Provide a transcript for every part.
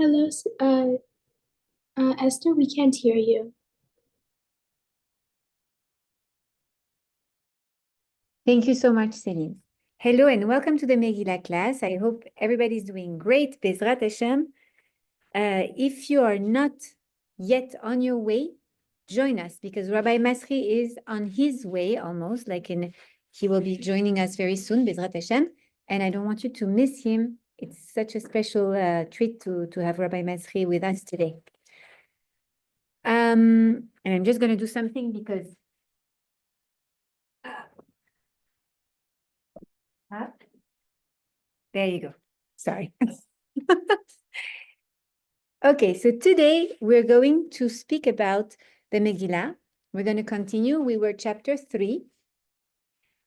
Hello, Esther, we can't hear you. Thank you so much, Celine. Hello and welcome to the Meguilat class. I hope everybody's doing great. Bezrat Hashem. If you are not yet on your way, join us because Rabbi Masri is on his way almost, he will be joining us very soon, Bezrat Hashem. And I don't want you to miss him. It's such a special treat to have Rabbi Masri with us today. And I'm just going to do something because there you go. Sorry. Okay, so today we're going to speak about the Megillah. We're going to continue. We were chapter 3,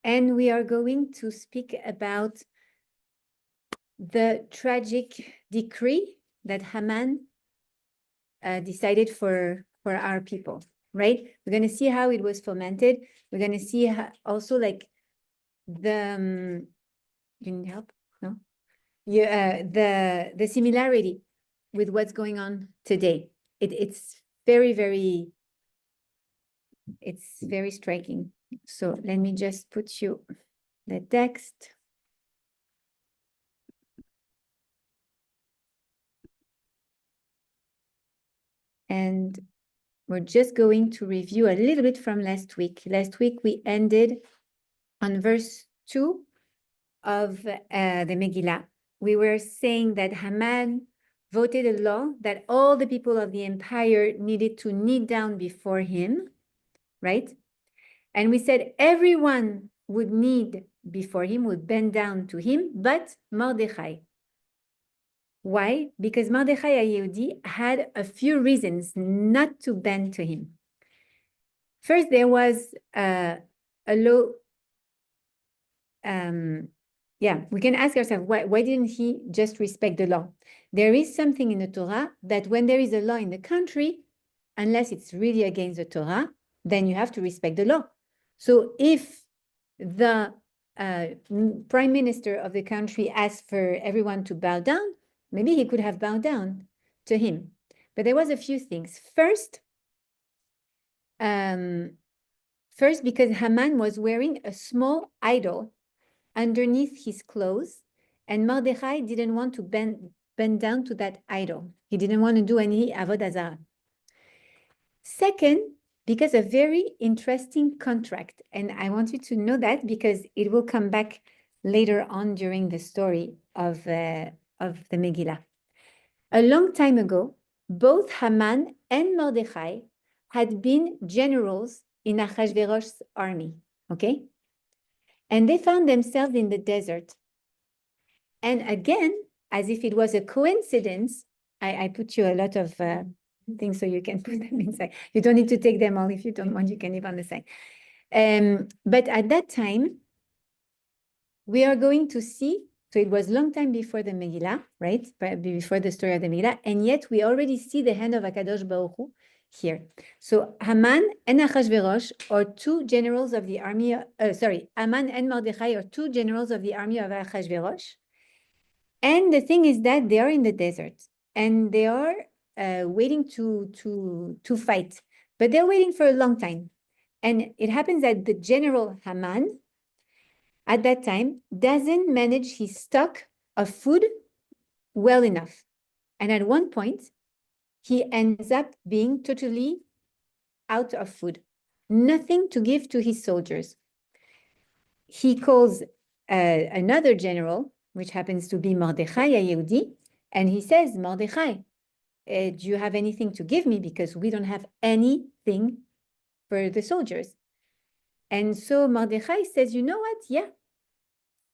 and we are going to speak about the tragic decree that Haman decided for our people, right? We're going to see how it was fomented. We're going to see how also like the, you need help? No? Yeah, the similarity with what's going on today. It's very striking. So let me just put you the text. And we're just going to review a little bit from last week. Last week we ended on verse 2 of the Megillah. We were saying that Haman voted a law that all the people of the empire needed to kneel down before him, right? And we said everyone would kneel before him, would bend down to him, but Mordechai. Why? Because Mordechai HaYehudi had a few reasons not to bend to him. First, there was a law. We can ask ourselves, why didn't he just respect the law? There is something in the Torah that when there is a law in the country, unless it's really against the Torah, then you have to respect the law. So if the prime minister of the country asked for everyone to bow down, maybe he could have bowed down to him. But there was a few things. First, because Haman was wearing a small idol underneath his clothes, and Mordechai didn't want to bend down to that idol. He didn't want to do any avodah zarah. Second, because a very interesting contract, and I want you to know that because it will come back later on during the story of the Megillah. A long time ago, both Haman and Mordechai had been generals in Achashverosh's army, okay? And they found themselves in the desert. And again, as if it was a coincidence, I put you a lot of things so you can put them inside. You don't need to take them all. If you don't want, you can leave on the side. But at that time, we are going to see, so it was a long time before the Megillah, right? Before the story of the Megillah, and yet we already see the hand of HaKadosh Baruch Hu here. So Haman and Achashverosh are two generals of the army, Haman and Mordechai are two generals of the army of Achashverosh. And the thing is that they are in the desert and they are waiting to fight, but they're waiting for a long time. And it happens that the general Haman at that time doesn't manage his stock of food well enough. And at one point, he ends up being totally out of food, nothing to give to his soldiers. He calls another general, which happens to be Mordechai HaYehudi, and he says, Mordechai, do you have anything to give me? Because we don't have anything for the soldiers. And so Mordechai says, you know what? Yeah,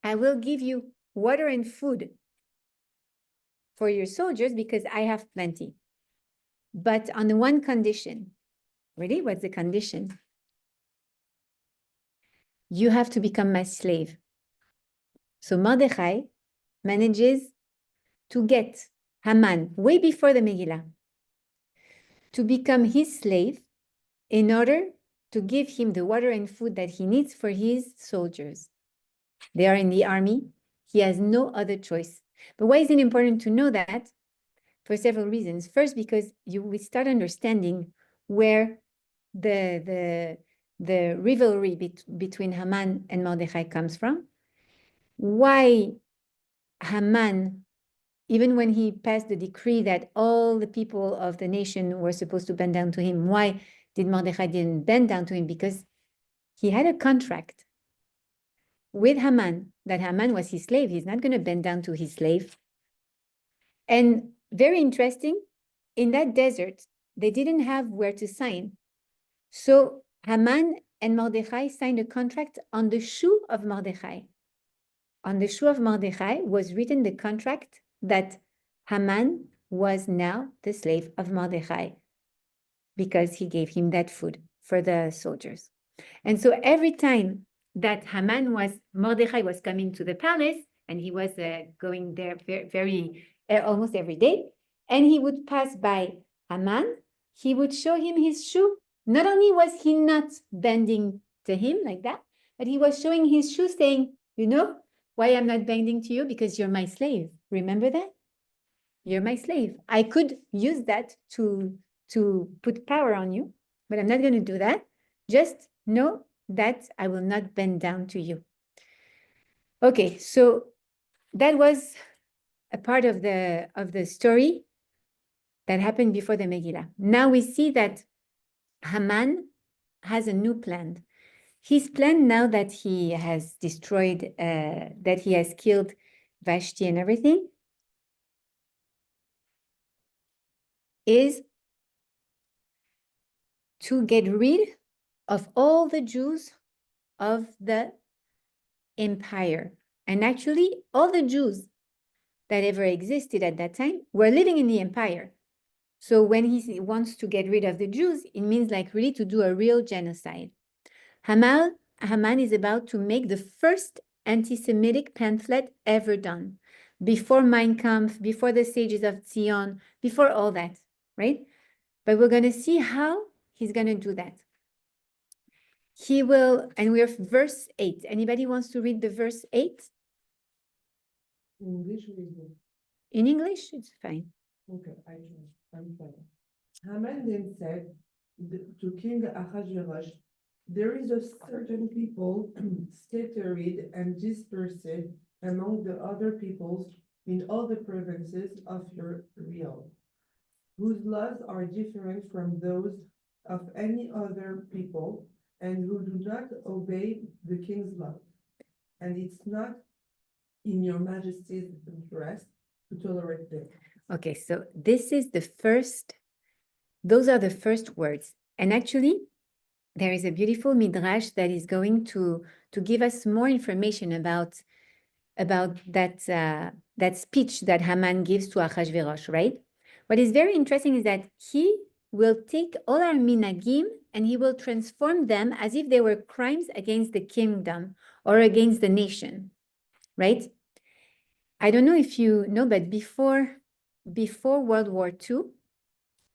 I will give you water and food for your soldiers because I have plenty. But on one condition. Really? What's the condition? You have to become my slave. So Mordechai manages to get Haman way before the Megillah to become his slave in order to give him the water and food that he needs for his soldiers. They are in the army. He has no other choice. But why is it important to know that? for several reasons. First, because we start understanding where the rivalry between Haman and Mordechai comes from. Why Haman, even when he passed the decree that all the people of the nation were supposed to bend down to him, why did Mordechai didn't bend down to him? Because he had a contract with Haman, that Haman was his slave. He's not going to bend down to his slave. And very interesting, in that desert, they didn't have where to sign. So Haman and Mordechai signed a contract on the shoe of Mordechai. On the shoe of Mordechai was written the contract that Haman was now the slave of Mordechai because he gave him that food for the soldiers. And so every time that Mordechai was coming to the palace, and he was going there almost every day, and he would pass by Haman, he would show him his shoe. Not only was he not bending to him like that, but he was showing his shoe saying, you know why I'm not bending to you? Because you're my slave. Remember that? You're my slave. I could use that to put power on you, but I'm not going to do that. Just know that I will not bend down to you. Okay, so that was a part of the story that happened before the Megillah. Now we see that Haman has a new plan. His plan, now that he has destroyed, that he has killed Vashti and everything, is to get rid of all the Jews of the empire. And actually, all the Jews that ever existed at that time were living in the empire. So when he wants to get rid of the Jews, it means like really to do a real genocide. Haman is about to make the first anti-Semitic pamphlet ever done, before Mein Kampf, before the Sages of Zion, before all that, right? But we're going to see how he's going to do that. He will, and we're verse 8. Anybody wants to read the verse 8? In English or Hebrew? In English, it's fine. Okay, I'm fine. Haman then said to King Ahasuerus, there is a certain people scattered and dispersed among the other peoples in all the provinces of your realm, whose laws are different from those of any other people, and who do not obey the king's laws. And it's not in your majesty's interest to tolerate them. Okay, so this is the first, those are the first words. And actually, there is a beautiful midrash that is going to give us more information about that speech that Haman gives to Achashverosh, right? What is very interesting is that he will take all our minagim and he will transform them as if they were crimes against the kingdom or against the nation, right? I don't know if you know, but before World War II,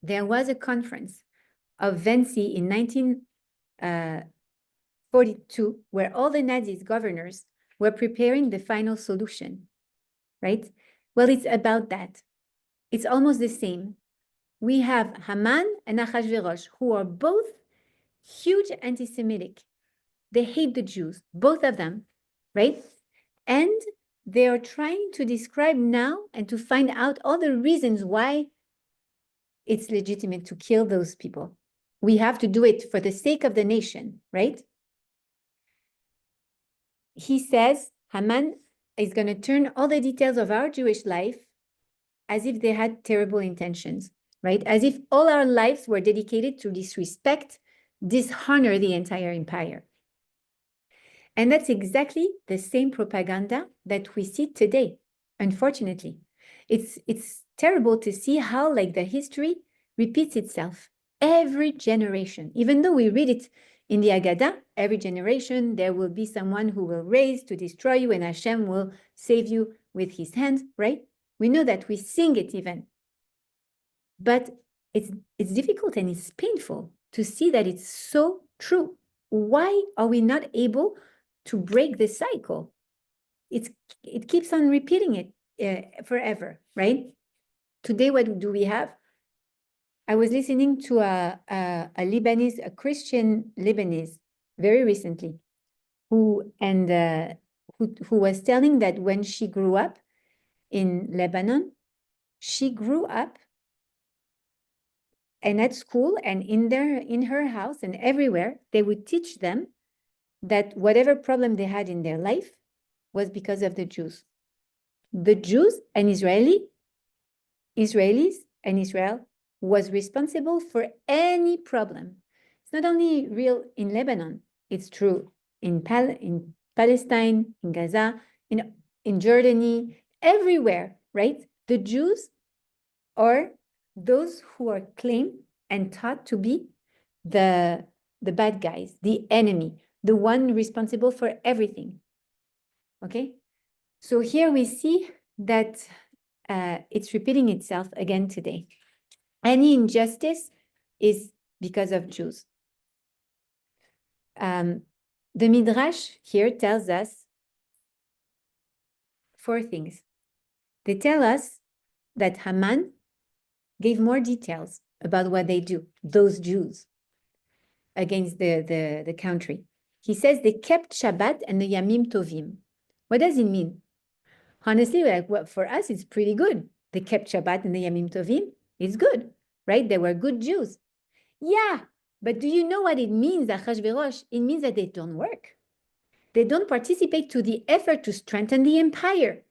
there was a conference of Wannsee in 1942, where all the Nazis governors were preparing the final solution, right? Well, it's about that. It's almost the same. We have Haman and Achashverosh, who are both huge anti-Semitic. They hate the Jews, both of them, right? And they are trying to describe now and to find out all the reasons why it's legitimate to kill those people. We have to do it for the sake of the nation, right? He says Haman is going to turn all the details of our Jewish life as if they had terrible intentions, right? As if all our lives were dedicated to disrespect, dishonor the entire empire. And that's exactly the same propaganda that we see today, unfortunately. It's terrible to see how like the history repeats itself every generation. Even though we read it in the Haggadah, every generation there will be someone who will raise to destroy you and Hashem will save you with his hand, right? We know that, we sing it even. But it's difficult and it's painful to see that it's so true. Why are we not able to break the cycle? It keeps on repeating it forever, right? Today, what do we have? I was listening to a Christian Lebanese, very recently, who was telling that when she grew up in Lebanon, she grew up and at school and in her house and everywhere, they would teach them that whatever problem they had in their life was because of the Jews. The Jews and Israelis and Israel was responsible for any problem. It's not only real in Lebanon, it's true in Palestine, in Gaza, in Jordany, everywhere, right? The Jews are those who are claimed and taught to be the bad guys, the enemy, the one responsible for everything. Okay? So here we see that it's repeating itself again today. Any injustice is because of Jews. The Midrash here tells us 4 things. They tell us that Haman gave more details about what they do, those Jews, against the country. He says they kept Shabbat and the Yamim Tovim. What does it mean? Honestly, like, well, for us, it's pretty good. They kept Shabbat and the Yamim Tovim. It's good, right? They were good Jews. Yeah, but do you know what it means, Achashverosh? It means that they don't work. They don't participate to the effort to strengthen the empire.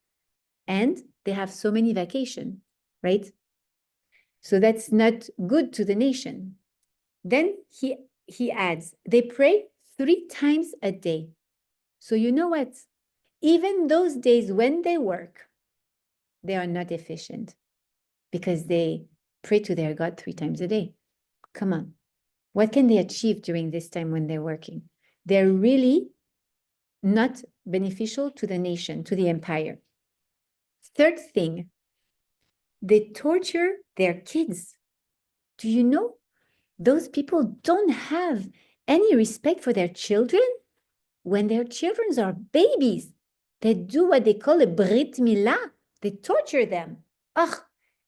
And they have so many vacations, right? So that's not good to the nation. Then he adds, they pray 3 times a day. So you know what? Even those days when they work, they are not efficient because they pray to their God 3 times a day. Come on. What can they achieve during this time when they're working? They're really not beneficial to the nation, to the empire. Third thing, they torture their kids. Do you know? Those people don't have any respect for their children. When their children are babies, they do what they call a brit milah. They torture them.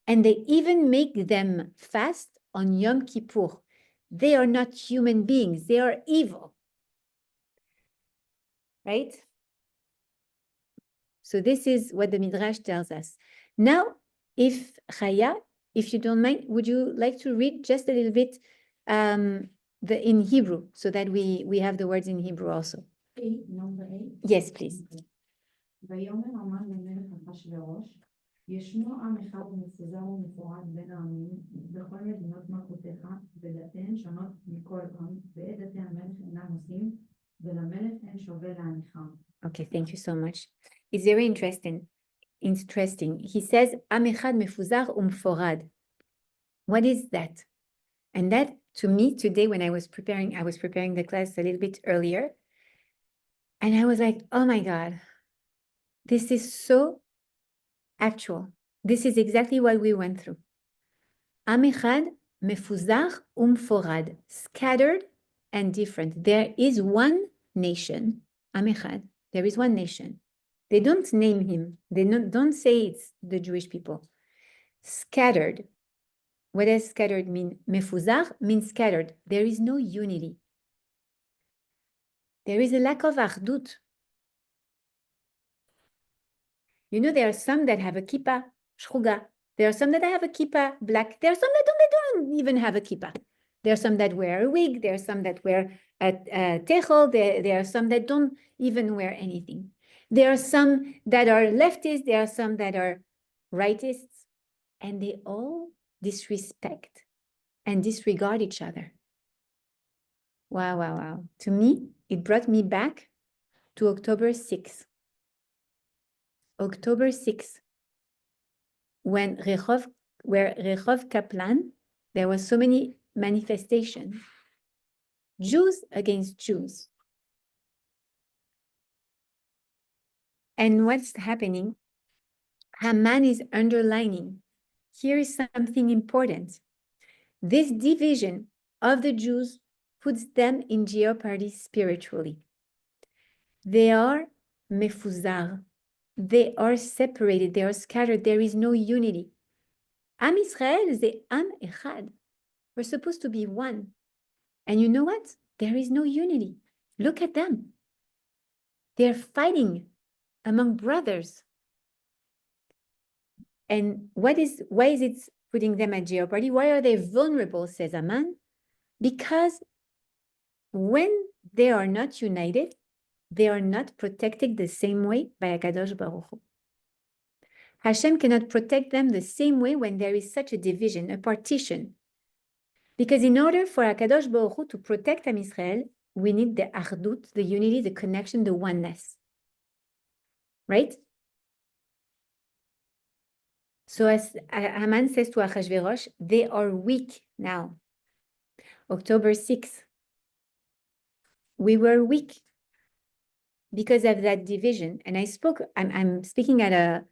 And they even make them fast on Yom Kippur. They are not human beings. They are evil. Right? So this is what the Midrash tells us. Now, if Chaya, if you don't mind, would you like to read just a little bit in Hebrew so that we have the words in Hebrew also? 8, number 8. Yes, please. ויאמר המן למלך אחשוורוש, ישנו עם אחד מפוזר ומפורד בין העמים בכל מדינות מלכותיך, ודתיהן שונות מכל עם, ואת דתי המלך אינם עושים, ולמלך אין שווה להניחם. Okay, thank you so much. It's very interesting. He says, עם אחד מפוזר ומפורד. What is that? And that, to me, today, when I was preparing the class a little bit earlier, and I was like, oh my God, this is so actual. This is exactly what we went through. עם אחד מפוזר ומפורד, scattered and different. There is one nation, עם אחד. There is one nation. They don't name him. They don't say it's the Jewish people. Scattered. What does scattered mean? Mefuzar means scattered. There is no unity. There is a lack of achdut. You know, there are some that have a kippah, shruga. There are some that have a kippah, black. There are some that don't even have a kippah. There are some that wear a wig. There are some that wear a techel. There are some that don't even wear anything. There are some that are leftists. There are some that are rightists. And they all disrespect and disregard each other. Wow, wow, wow. To me, it brought me back to October 6th. October 6th, where Rehov Kaplan, there was so many manifestations. Jews against Jews. And what's happening? Haman is underlining. Here is something important. This division of the Jews puts them in jeopardy spiritually. They are mefuzar. They are separated. They are scattered. There is no unity. Am Israel ze Am Echad. We're supposed to be one. And you know what? There is no unity. Look at them. They're fighting among brothers. And why is it putting them at jeopardy? Why are they vulnerable, says Aman? Because when they are not united, they are not protected the same way by HaKadosh Baruch Hu. Hashem cannot protect them the same way when there is such a division, a partition. Because in order for HaKadosh Baruch Hu to protect Am Israel, we need the achdut, the unity, the connection, the oneness. Right? So as Haman says to Achashverosh, they are weak now. October 6th, we were weak because of that division. And I'm speaking at a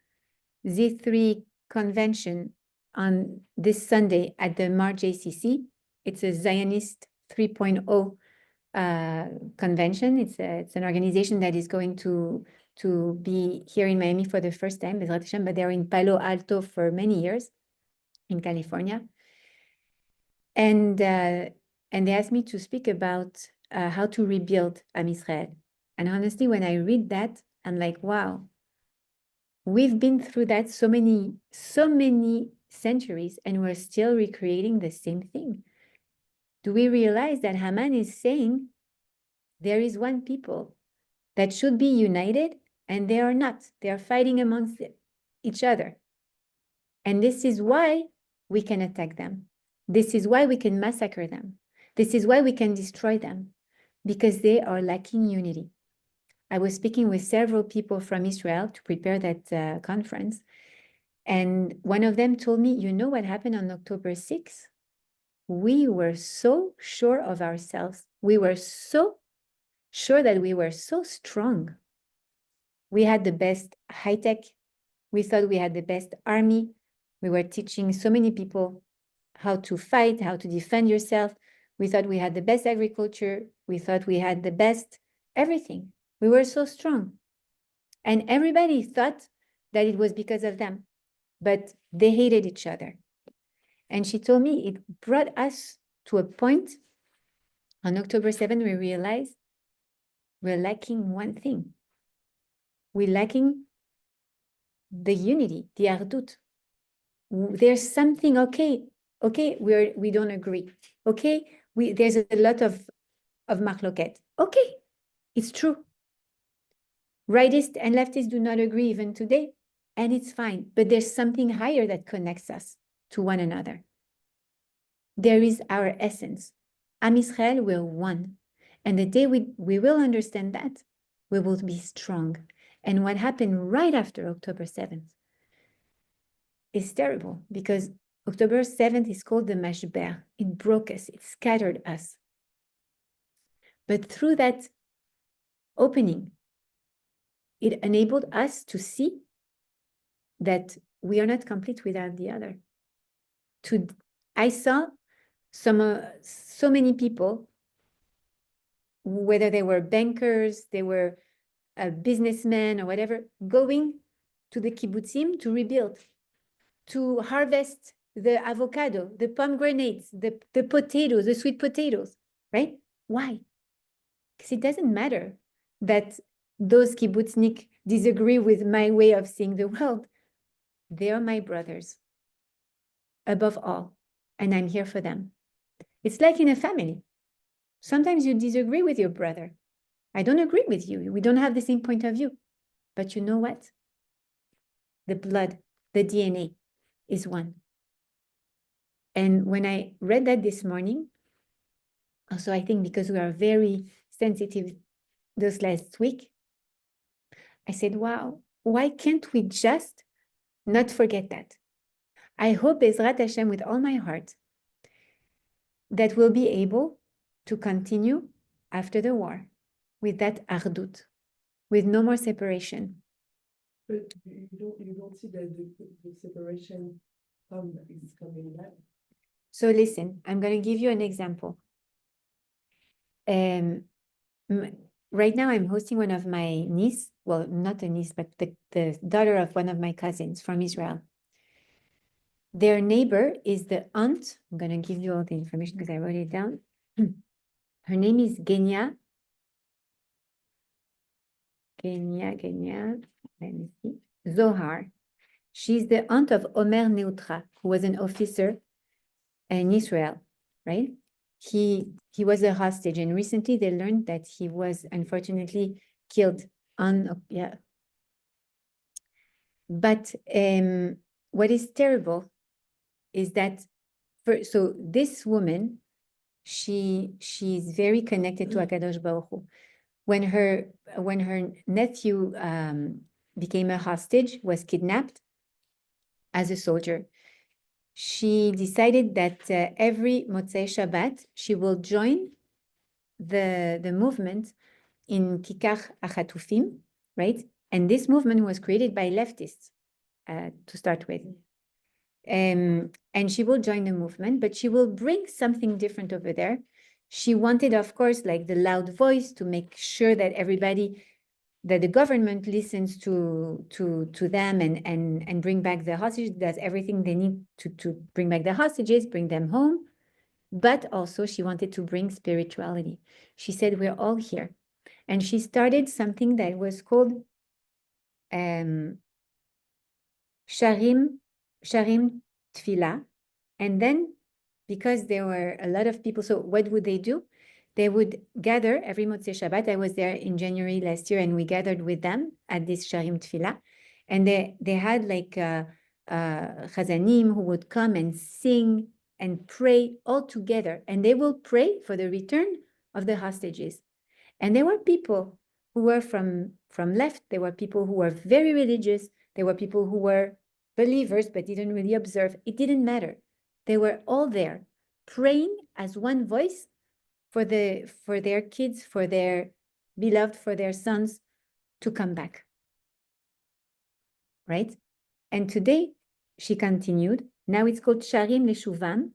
Z3 convention on this Sunday at the Mar JCC. It's a Zionist 3.0 convention. It's an organization that is going to be here in Miami for the first time, Bezrat Hashem, but they're in Palo Alto for many years in California. And they asked me to speak about how to rebuild Am Israel. And honestly, when I read that, I'm like, wow, we've been through that so many centuries, and we're still recreating the same thing. Do we realize that Haman is saying there is one people that should be united, and they are not? They are fighting amongst each other. And this is why we can attack them. This is why we can massacre them. This is why we can destroy them, because they are lacking unity. I was speaking with several people from Israel to prepare that conference. And one of them told me, you know what happened on October 6th? We were so sure of ourselves. We were so sure that we were so strong. We had the best high tech. We thought we had the best army. We were teaching so many people how to fight, how to defend yourself. We thought we had the best agriculture. We thought we had the best everything. We were so strong. And everybody thought that it was because of them, but they hated each other. And she told me it brought us to a point on October 7th, we realized we're lacking one thing. We're lacking the unity, the ardut. There's something, okay, we don't agree. Okay, there's a lot of machloket. Okay, it's true. Rightists and leftists do not agree even today, and it's fine. But there's something higher that connects us to one another. There is our essence. Am Israel, we're one. And the day we will understand that, we will be strong. And what happened right after October 7th is terrible, because October 7th is called the Mashber. It broke us, it scattered us. But through that opening, it enabled us to see that we are not complete without the other. I saw so many people, whether they were bankers, they were businessmen or whatever, going to the kibbutzim to rebuild, to harvest the avocado, the pomegranates, the potatoes, the sweet potatoes, right? Why? Because it doesn't matter that those kibbutznik disagree with my way of seeing the world. They are my brothers, above all, and I'm here for them. It's like in a family. Sometimes you disagree with your brother. I don't agree with you. We don't have the same point of view. But you know what? The blood, the DNA is one. And when I read that this morning, also I think because we are very sensitive this last week, I said, wow, why can't we just not forget that? I hope, Bezrat Hashem, with all my heart, that we'll be able to continue after the war with that ardut, with no more separation. But you don't see that the separation is coming back. So listen, I'm going to give you an example. Right now I'm hosting one of my niece, well, not a niece, but the daughter of one of my cousins from Israel. Their neighbor is the aunt. I'm going to give you all the information because I wrote it down. Her name is Genia. Genia. Let me see. Zohar. She's the aunt of Omer Neutra, who was an officer in Israel, right? He was a hostage, and recently they learned that he was unfortunately killed on, yeah. But what is terrible is that, so this woman, she's very connected to Akadosh Baruch Hu. When her nephew became a hostage, was kidnapped as a soldier, she decided that every Motzei Shabbat she will join the movement in Kikar Achatufim, right? And this movement was created by leftists to start with. And she will join the movement, but she will bring something different over there. She wanted, of course, like the loud voice to make sure that that the government listens to them and bring back the hostages, does everything they need to bring back the hostages, bring them home. But also she wanted to bring spirituality. She said, we're all here. And she started something that was called Sharim Tfila. And then, because there were a lot of people, so what would they do? They would gather every Motzei Shabbat. I was there in January last year, and we gathered with them at this Sharim Tfila. And they had like Chazanim who would come and sing and pray all together. And they will pray for the return of the hostages. And there were people who were from left. There were people who were very religious. There were people who were believers but didn't really observe. It didn't matter. They were all there praying as one voice for their kids, for their beloved, for their sons to come back. Right? And today she continued. Now it's called Sharim Leshuvan,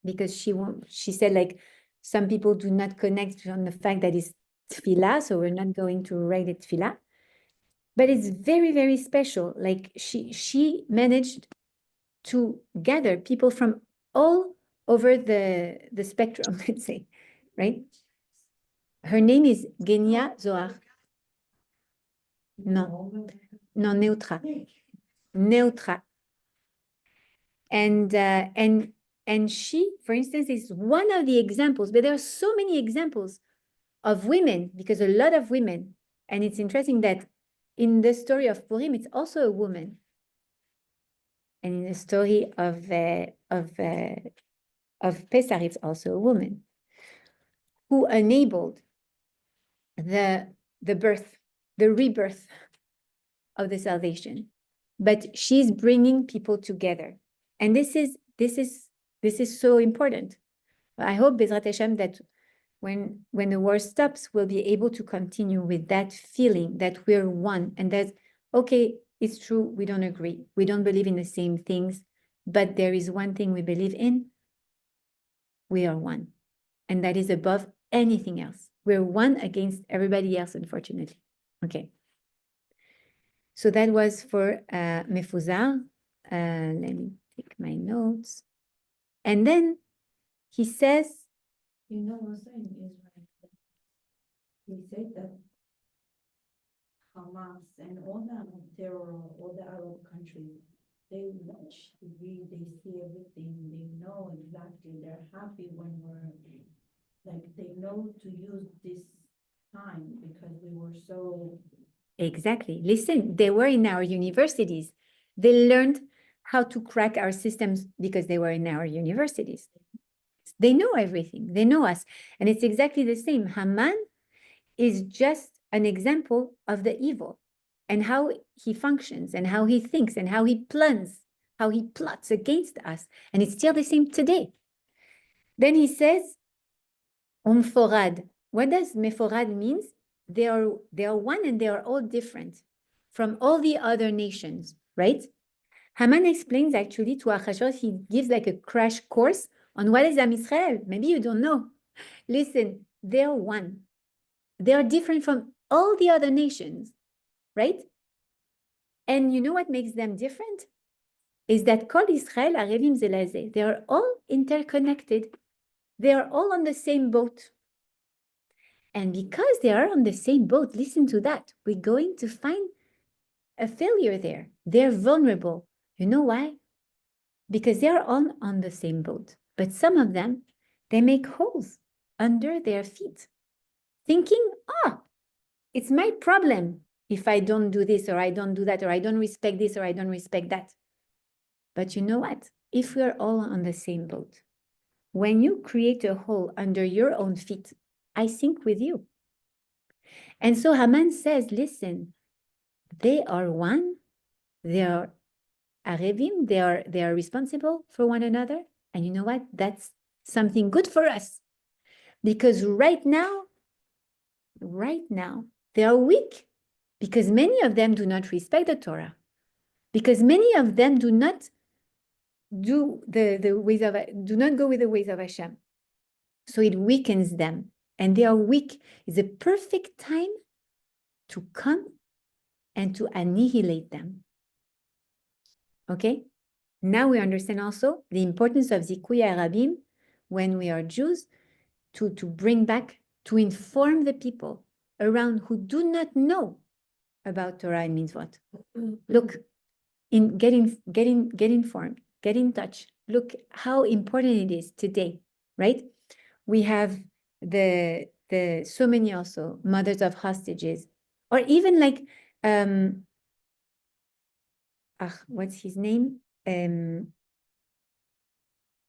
because she said, like, some people do not connect on the fact that it's tefillah, so we're not going to write it tefillah. But it's very, very special. Like she managed to gather people from all over the spectrum, let's say, right? Her name is Genia Zohar. No, Neutra. Neutra. And she, for instance, is one of the examples, but there are so many examples of women, because a lot of women, and it's interesting that in the story of Purim, it's also a woman. And in the story of Pesach, it's also a woman who enabled the birth, the rebirth of the salvation. But she's bringing people together, and this is so important. I hope, Bezrat Hashem, that when the war stops, we'll be able to continue with that feeling that we're one, and that, okay, it's true, we don't agree, we don't believe in the same things, but there is one thing we believe in: we are one, and that is above anything else. We're one against everybody else, unfortunately. Okay. So that was for Mefuzar. Let me take my notes. And then he says, You know, also in Israel, he said that Hamas and all the terror, all the Arab countries, they watch TV, they see everything, they know exactly, they're happy when they know to use this time because we were so. exactly, listen, they were in our universities. They learned how to crack our systems because they were in our universities. They know everything, they know us. And it's exactly the same. Haman is just an example of the evil and how he functions and how he thinks and how he plans, how he plots against us. And it's still the same today. Then he says, Umforad. What does Meforad means? They are one and they are all different from all the other nations, right? Haman explains actually to Achashverosh, he gives like a crash course on what is Am Israel. Maybe you don't know. Listen, they're one. They are different from all the other nations, right? And you know what makes them different? is that Kol Israel Arevim Ze Leze. They are all interconnected. They are all on the same boat. And because they are on the same boat, listen to that, we're going to find a failure there. They're vulnerable. You know why? Because they're all on the same boat. But some of them, they make holes under their feet, thinking, it's my problem if I don't do this or I don't do that or I don't respect this or I don't respect that. But you know what? If we're all on the same boat, when you create a hole under your own feet, I sink with you. And so Haman says, listen, they are one, they are Arevim, they are responsible for one another. And you know what? That's something good for us. Because right now, they are weak. Because many of them do not respect the Torah. Because many of them do not do do not go with the ways of Hashem. So it weakens them. And they are weak. It's a perfect time to come and to annihilate them. Okay? Now we understand also the importance of Zikuy Arabim when we are Jews to bring back, to inform the people around who do not know about Torah and mitzvot. Look, get informed, get in touch. Look how important it is today, right? We have the so many also mothers of hostages, or even like what's his name?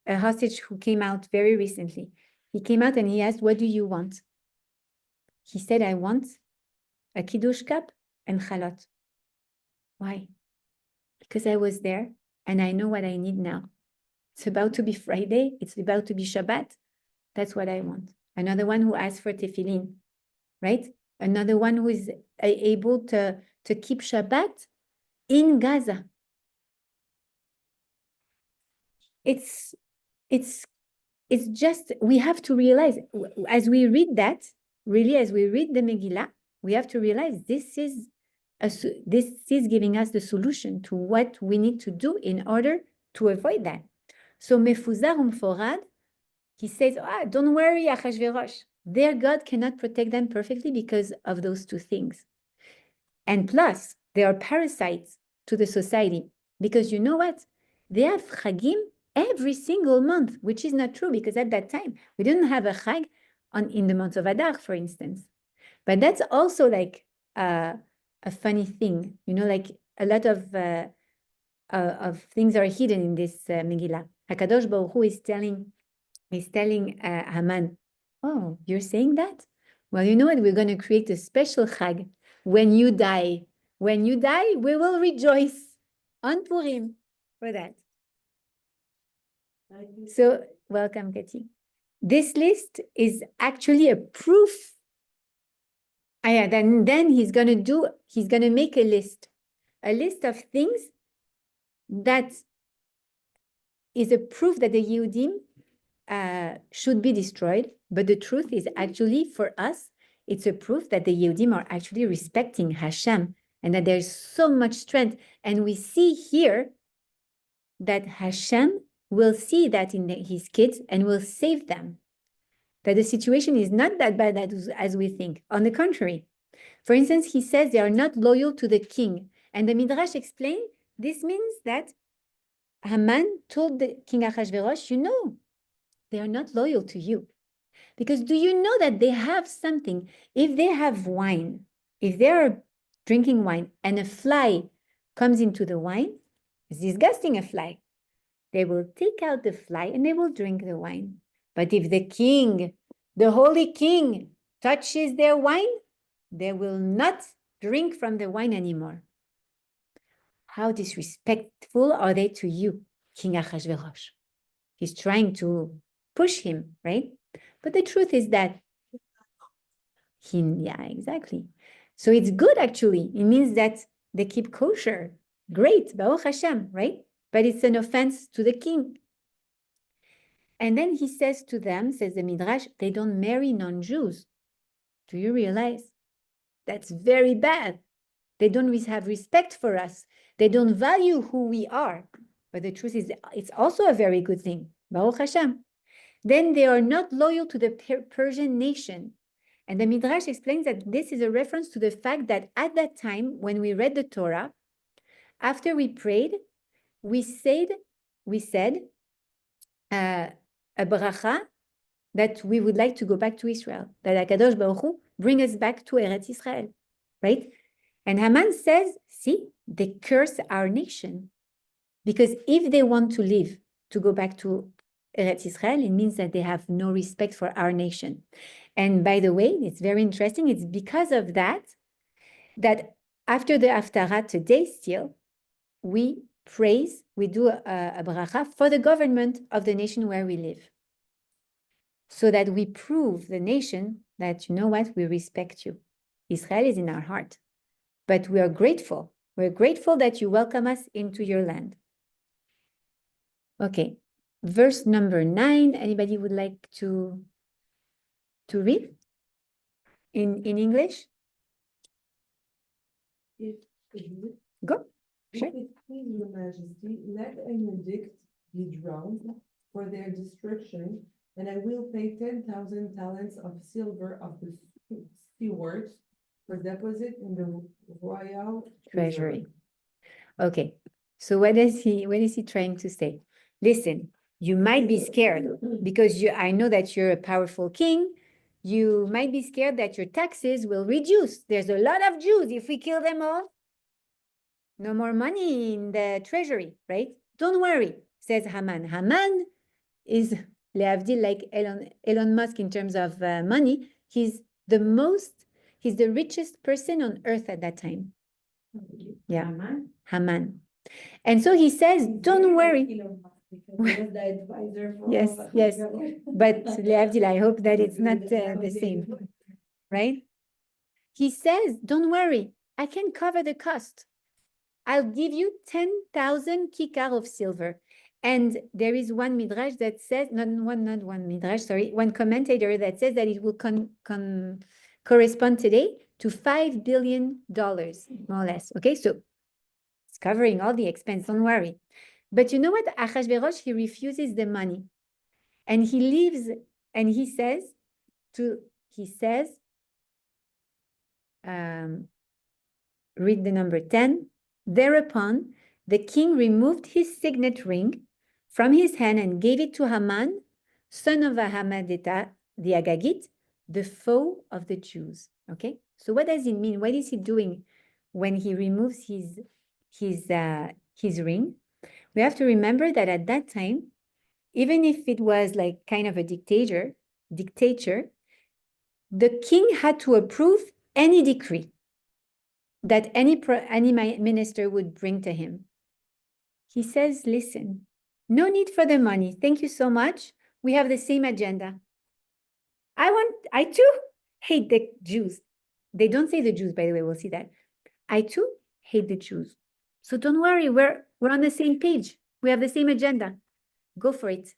A hostage who came out very recently. He came out and he asked, what do you want? He said, I want a kiddush cup and chalot. Why? Because I was there and I know what I need now. It's about to be Friday. It's about to be Shabbat. That's what I want. Another one who asked for tefillin, right? Another one who is able to keep Shabbat in Gaza. It's just, we have to realize, as we read that, really, as we read the Megillah, we have to realize this is giving us the solution to what we need to do in order to avoid that. So Mefuzar Umforad, he says, don't worry, Achashverosh. Their God cannot protect them perfectly because of those two things. And plus, they are parasites to the society. Because you know what? They have Chagim every single month, which is not true because at that time, we didn't have a Chag in the month of Adar, for instance. But that's also like a funny thing, you know, like a lot of things are hidden in this Megillah. HaKadosh Baruch Hu is telling Haman, oh, you're saying that? Well, you know what? We're going to create a special Chag. When you die, we will rejoice on Purim for that. So, welcome, Katie. This list is actually a proof. Then he's going to make a list of things that is a proof that the Yehudim should be destroyed. But the truth is actually for us, it's a proof that the Yehudim are actually respecting Hashem and that there's so much strength. And we see here that Hashem will see that in his kids and will save them. That the situation is not that bad as we think. On the contrary. For instance, he says they are not loyal to the king. And the Midrash explained, this means that Haman told the king Achashverosh, you know, they are not loyal to you. Because do you know that they have something? If they have wine, if they're drinking wine and a fly comes into the wine, it's disgusting, a fly. They will take out the fly and they will drink the wine. But if the king, the holy king, touches their wine, they will not drink from the wine anymore. How disrespectful are they to you, King Achashverosh? He's trying to push him, right? But the truth is that yeah, exactly. So it's good, actually. It means that they keep kosher. Great, Baruch Hashem, right? But it's an offense to the king. And then he says to them, says the Midrash, they don't marry non-Jews. Do you realize? That's very bad. They don't have respect for us. They don't value who we are. But the truth is, it's also a very good thing. Baruch Hashem. Then they are not loyal to the Persian nation. And the Midrash explains that this is a reference to the fact that at that time, when we read the Torah, after we prayed, we said a bracha that we would like to go back to Israel, that HaKadosh Baruch Hu bring us back to Eretz Israel, right? And Haman says, see, they curse our nation. Because if they want to live, to go back to Eretz Israel, it means that they have no respect for our nation. And by the way, it's very interesting. It's because of that after the Haftarah today still, we do a bracha for the government of the nation where we live. So that we prove the nation that, you know what, we respect you. Israel is in our heart. But we are grateful. We're grateful that you welcome us into your land. Okay, verse number 9. Anybody would like to read in English? Go. Sure. If it please your majesty, let an edict be drawn for their destruction, and I will pay 10,000 talents of silver of the stewards for deposit in the royal Treasury. Okay, so what is he trying to say? Listen, you might be scared because I know that you're a powerful king. You might be scared that your taxes will reduce. There's a lot of Jews. If we kill them all, no more money in the treasury, right? Don't worry, says Haman. Haman is leavdil like Elon Musk in terms of money. He's the richest person on earth at that time. Yeah, Haman. And so he says, don't worry. Yes. But leavdil, I hope that it's not the same, right? He says, don't worry, I can cover the cost. I'll give you 10,000 kikar of silver. And there is one midrash that says, one commentator that says that it will correspond today to $5 billion, more or less. Okay, so it's covering all the expense, don't worry. But you know what? Achashverosh, he refuses the money. And he leaves, and he says, read the number 10. Thereupon, the king removed his signet ring from his hand and gave it to Haman, son of Hamedata the Agagite, the foe of the Jews. Okay, so what does it mean? What is he doing when he removes his ring? We have to remember that at that time, even if it was like kind of a dictator, the king had to approve any decree that any minister would bring to him. He says, listen, no need for the money. Thank you so much. We have the same agenda. I too hate the Jews. They don't say the Jews, by the way, we'll see that. I too hate the Jews. So don't worry, we're on the same page. We have the same agenda. Go for it.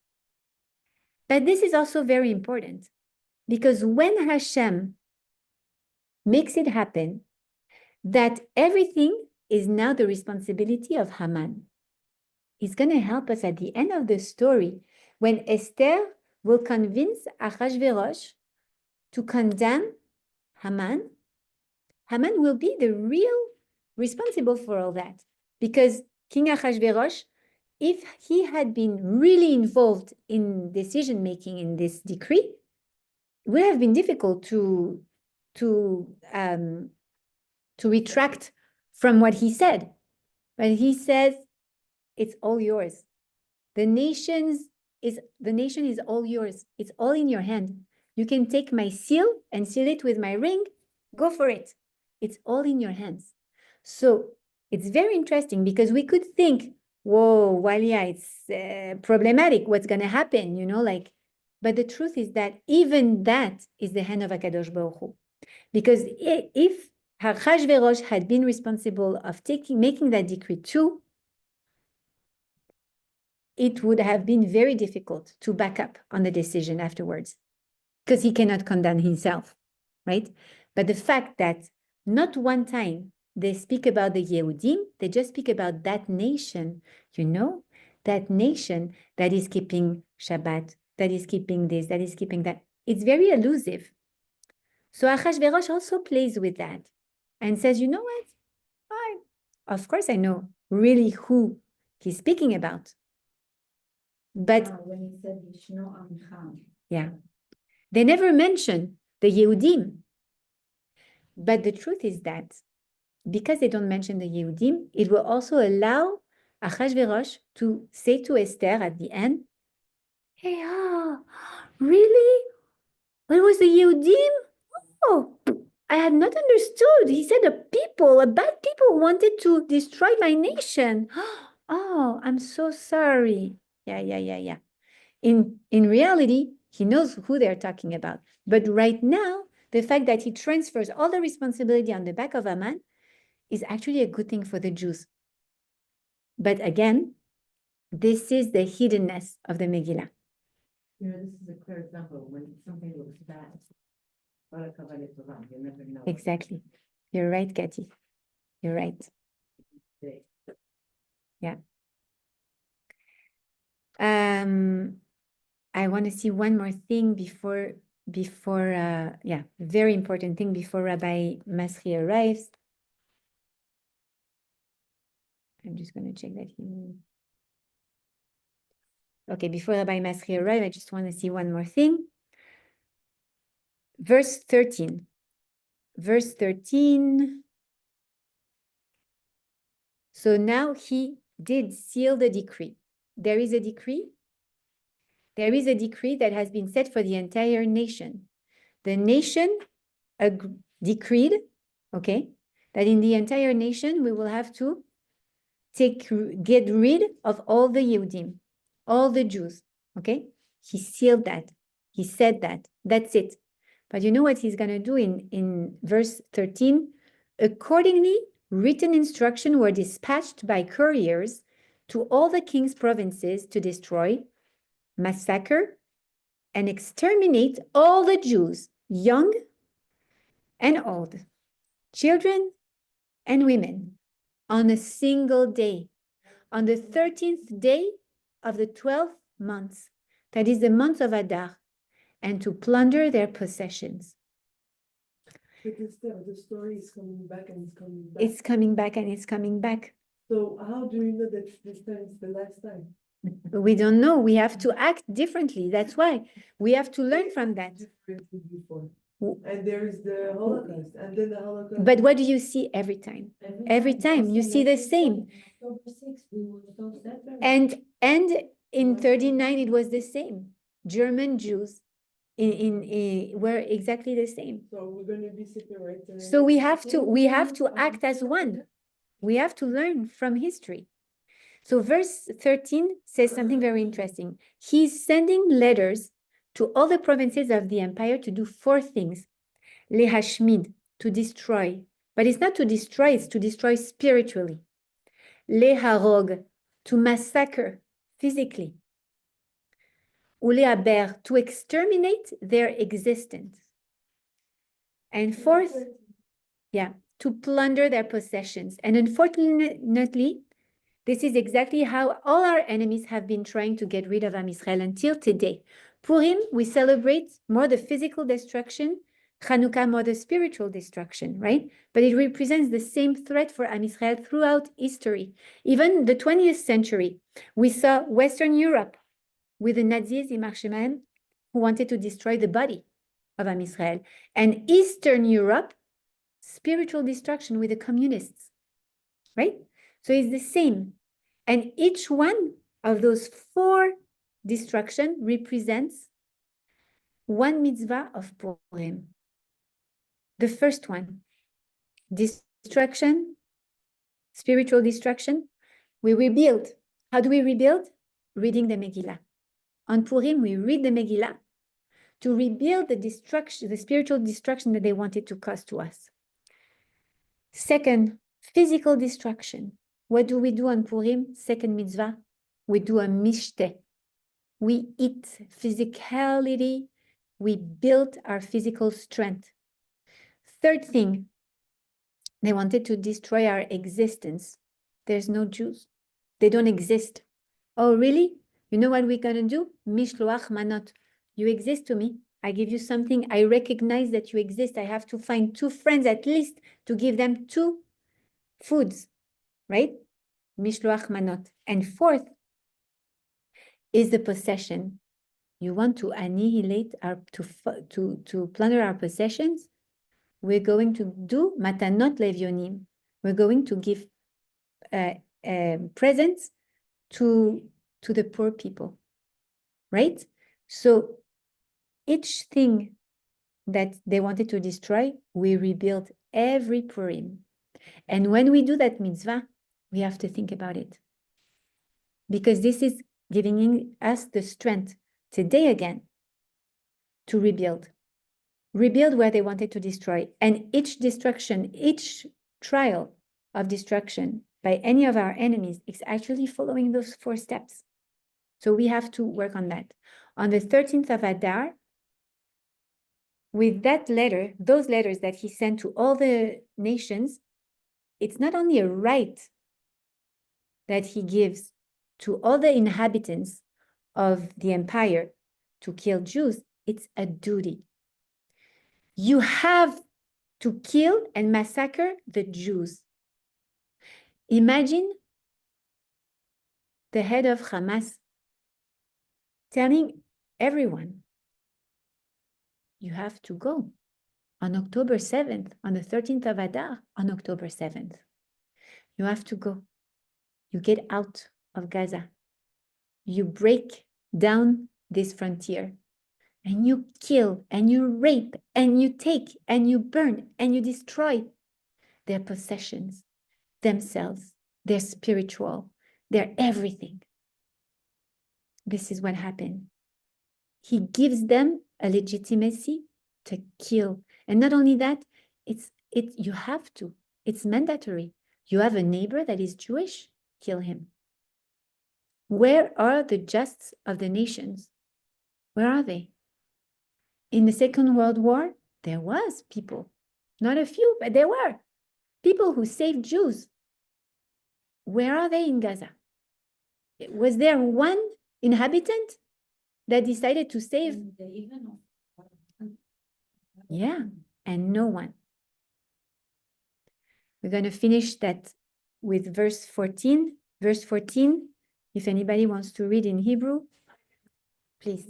But this is also very important because when Hashem makes it happen, that everything is now the responsibility of Haman. He's going to help us at the end of the story when Esther will convince Achashverosh to condemn Haman. Haman will be the real responsible for all that because King Achashverosh, if he had been really involved in decision making in this decree, it would have been difficult to retract from what he said. But he says, it's all yours. The nation is all yours. It's all in your hand. You can take my seal and seal it with my ring. Go for it. It's all in your hands. So it's very interesting because we could think, whoa, well, yeah, it's problematic. What's going to happen? But the truth is that even that is the hand of HaKadosh Baruch Hu. Because if Achashverosh had been responsible of making that decree too, it would have been very difficult to back up on the decision afterwards because he cannot condemn himself, right? But the fact that not one time they speak about the Yehudim, they just speak about that nation, that nation that is keeping Shabbat, that is keeping this, that is keeping that. It's very elusive. So Achashverosh also plays with that and says, you know what? Of course I know really who he's speaking about. But when he said Yishno Amcha. yeah, they never mention the Yehudim. But the truth is that because they don't mention the Yehudim, it will also allow Achashverosh to say to Esther at the end, hey, really? What was the Yehudim? Oh, I had not understood. He said a bad people wanted to destroy my nation. Oh, I'm so sorry. Yeah. In reality, he knows who they're talking about. But right now, the fact that he transfers all the responsibility on the back of Haman is actually a good thing for the Jews. But again, this is the hiddenness of the Megillah. You know, this is a clear example when something looks bad. You never know. Exactly. You're right, Katy. You're right. Yeah. I want to see one more thing before very important thing before Rabbi Masri arrives. I'm just going to check that he... Okay, before Rabbi Masri arrives, I just want to see one more thing. Verse 13. Verse 13. So now he did seal the decree. There is a decree. There is a decree that has been set for the entire nation. The nation decreed, okay, that in the entire nation we will have to get rid of all the Yehudim, all the Jews, okay? He sealed that. He said that. That's it. But you know what he's going to do in verse 13? Accordingly, written instructions were dispatched by couriers to all the king's provinces to destroy, massacre, and exterminate all the Jews, young and old, children and women, on a single day, on the 13th day of the 12th month, that is the month of Adar, and to plunder their possessions. Because the story is coming back and it's coming back. It's coming back and it's coming back. So how do you know that this time is the last time? We don't know. We have to act differently. That's why we have to learn from that. Differently before. And there is the Holocaust, and then the Holocaust. But what do you see every time? Every time you see the same. And in 39 it was the same. German Jews were exactly the same. So we're going to be separated. So we have to act as one. We have to learn from history. So verse 13 says something very interesting. He's sending letters to all the provinces of the empire to do 4 things. Lehashmid, to destroy. But it's not to destroy, it's to destroy spiritually. Leharog, to massacre physically. Uleaber, to exterminate their existence. And 4th, to plunder their possessions. And unfortunately, this is exactly how all our enemies have been trying to get rid of Am Yisrael until today. Purim, we celebrate more the physical destruction, Chanukah more the spiritual destruction, right? But it represents the same threat for Am Yisrael throughout history. Even the 20th century, we saw Western Europe with the Nazis, Imar Shemaim, who wanted to destroy the body of Am Yisrael. And Eastern Europe, spiritual destruction with the communists, right? So it's the same. And each one of those 4 destruction represents one mitzvah of Purim. The first one, destruction, spiritual destruction, we rebuild. How do we rebuild? Reading the Megillah. On Purim, we read the Megillah to rebuild the destruction, the spiritual destruction that they wanted to cause to us. Second, physical destruction. What do we do on Purim? Second mitzvah, we do a mishteh. We eat physicality. We build our physical strength. Third thing, they wanted to destroy our existence. There's no Jews. They don't exist. Oh, really? You know what we're going to do? Mishloach manot. You exist to me. I give you something. I recognize that you exist. I have to find 2 friends at least to give them 2 foods, right? Mishloach manot. And 4th is the possession. You want to annihilate to plunder our possessions? We're going to do matanot levionim. We're going to give presents to the poor people, right? So each thing that they wanted to destroy, we rebuild every Purim. And when we do that mitzvah, we have to think about it. Because this is giving us the strength today again to rebuild. Rebuild where they wanted to destroy. And each destruction, each trial of destruction by any of our enemies is actually following those 4 steps. So we have to work on that. On the 13th of Adar, with that letter, those letters that he sent to all the nations, it's not only a right that he gives to all the inhabitants of the empire to kill Jews, it's a duty. You have to kill and massacre the Jews. Imagine the head of Hamas telling everyone, you have to go on October 7th, on the 13th of Adar, on October 7th. You have to go. You get out of Gaza. You break down this frontier. And you kill, and you rape, and you take, and you burn, and you destroy their possessions, themselves, their spiritual, their everything. This is what happened. He gives them a legitimacy to kill. And not only that, you have to. It's mandatory. You have a neighbor that is Jewish, kill him. Where are the justs of the nations? Where are they? In the Second World War, there was people, not a few, but there were people who saved Jews. Where are they in Gaza? Was there one inhabitant that decided to save? Yeah, and no one. We're going to finish that with verse 14. Verse 14, if anybody wants to read in Hebrew, please.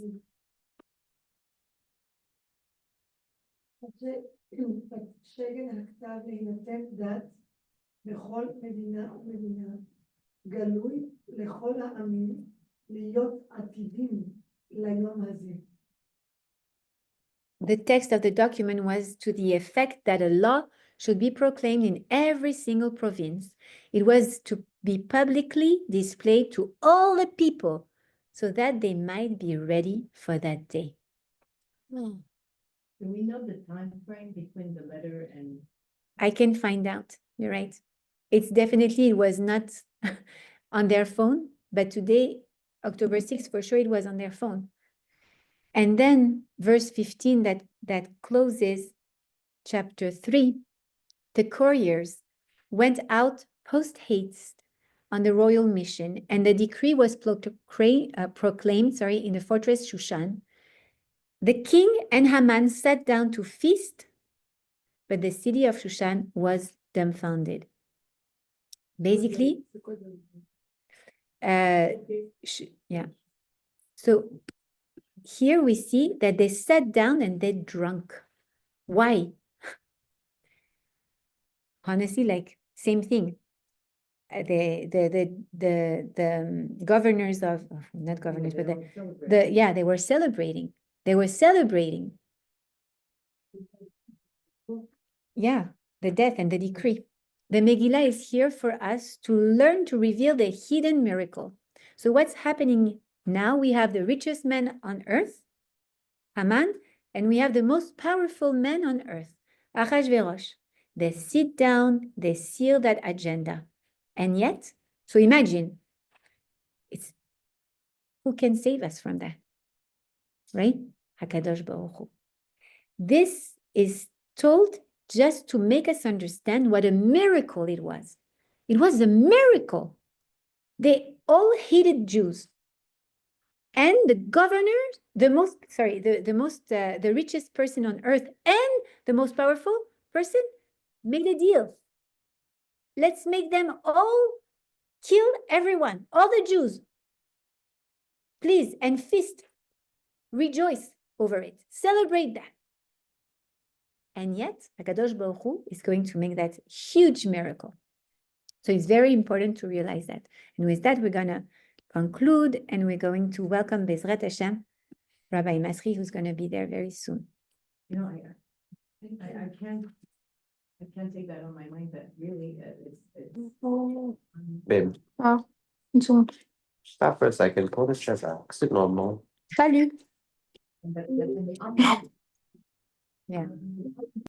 שגל הכתב להינתן דת בכל מדינה ומדינה, גלוי לכל העמים, להיות עתידים ליום הזה. The text of the document was to the effect that a law should be proclaimed in every single province. It was to be publicly displayed to all the people so that they might be ready for that day. Do we know the time frame between the letter and? I can find out. You're right. It was not on their phone, but today, October 6th, for sure it was on their phone. And then verse 15 that closes chapter 3, the couriers went out post-haste on the royal mission, and the decree was proclaimed in the fortress Shushan. The king and Haman sat down to feast, but the city of Shushan was dumbfounded. Basically, yeah. So here we see that they sat down and they drank. Why? Honestly, like same thing. The governors of not governors, but they were celebrating. They were celebrating. Yeah, the death and the decree. The Meguilat is here for us to learn to reveal the hidden miracle. So what's happening now? We have the richest man on earth, Haman, and we have the most powerful man on earth, Achashverosh. They sit down, they seal that agenda. And yet, so imagine, who can save us from that? Right? HaKadosh Baruch Hu. This is told just to make us understand what a miracle it was. It was a miracle They all hated Jews. And the governor, the richest person on earth and the most powerful person made a deal. Let's make them all kill everyone, all the Jews. Please, and feast, rejoice over it, celebrate that. And yet, HaKadosh Baruch Hu is going to make that huge miracle. So it's very important to realize that. And with that, we're going to conclude, and we're going to welcome Bezrat Hashem, Rabbi Masri, who's going to be there very soon. You know, I can't take that on my mind, but really, Babe, Une seconde. stop for a second. Pull the chest out. Sit normal. Salut. but Yeah.